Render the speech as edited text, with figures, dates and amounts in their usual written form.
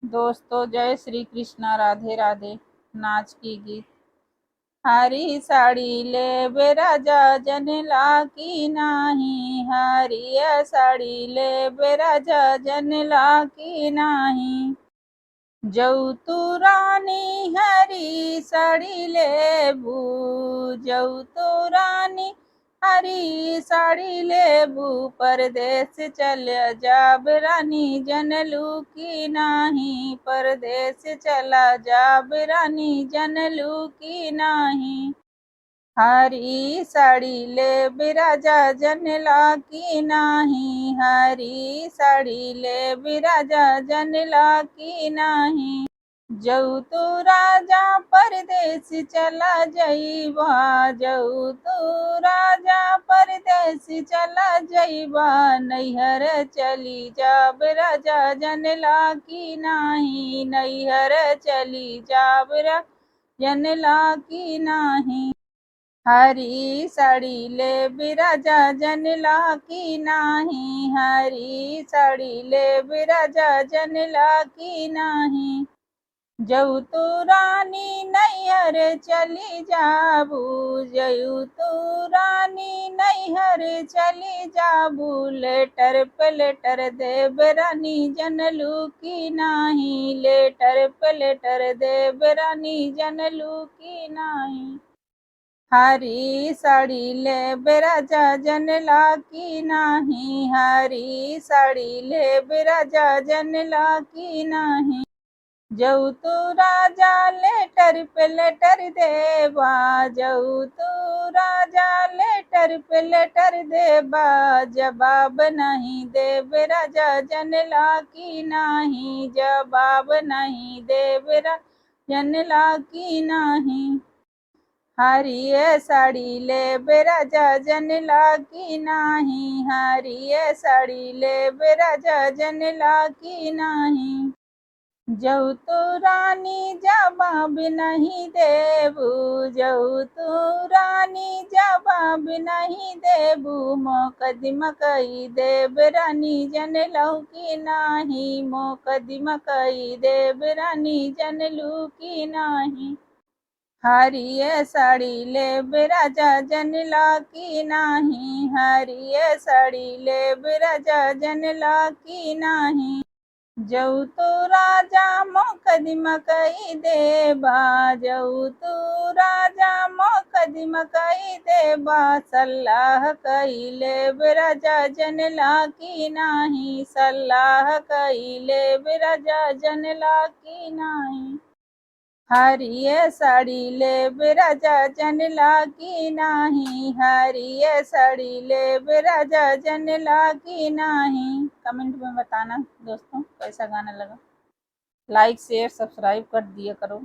दोस्तों जय श्री कृष्णा, राधे राधे। नाच की गीत। हरी साड़ी ले बेराजा जन लाकी नाही, हरिया साड़ी ले बेराजा जन लाकी नाही। जऊ तू रानी हरी साड़ी लेबू, जऊ तू रानी हरी साड़ी लेबू, परदेस चल जाब रानी जनलू की नाही, परदेस चला जाब रानी जनलू की नाही। हरी साड़ी ले बिराजा जनला की नाही, हरी साड़ी ले बिराजा जनला की नाही। जऊ तू राजा परदेस चला जईबा, जऊ तू राजा परदेस चला जईबा, नैहर चली जाब राजा जनला की नाही, नैहर चली जाब राजा जनला की नाही। हरी साड़ी ले बिराजा जनला की नाही, हरी साड़ी ले बिराजा जनला की नाही। जऊ तू रानी नैहर चली जाबू, जऊ तू रानी नैहर चली जाबू, लेटर पे लेटर देब रानी जनलू की नाही, लेटर पे लेटर देब रानी जनलू की नाही। हरी साड़ी ले बिराजा जनला की नाही, हरी साड़ी ले बिराजा जनला की नाही। जऊ तू राजा लेटर पे लेटर देबा, जऊ तू राजा लेटर पे लेटर देबा, जवाब नहीं देब राजा जनला की नाही, जवाब नहीं देब राजा जनला की नाही। हरिये साड़ी ले बेराजा जनला की नाही, हरिये साड़ी ले बेराजा जनला की नाही। जऊ तू रानी जवाब नहीं देबू, जऊ तू रानी जवाब नहीं देबू, मोकदमा कई देब रानी जनलू की नाही, मोकदमा कई देब रानी जनलू की नाही। हरिये साड़ी ले बिराजा जनला की नाही, हरिये साड़ी ले बिराजा जनला की नाही। जऊ तू राजा मोकदमा कई देबा, जऊ तू राजा मोकदमा कई देबा, सल्लाह कई ले बिराजा जनला की नाही, सल्लाह कई ले बिराजा जनला की नाही। हरिये साड़ी ले बिराजा जनला की नाही, हरिये साड़ी ले बिराजा जनला की नाही। कमेंट में बताना दोस्तों कैसा गाना लगा। लाइक शेयर सब्सक्राइब कर दिया करो।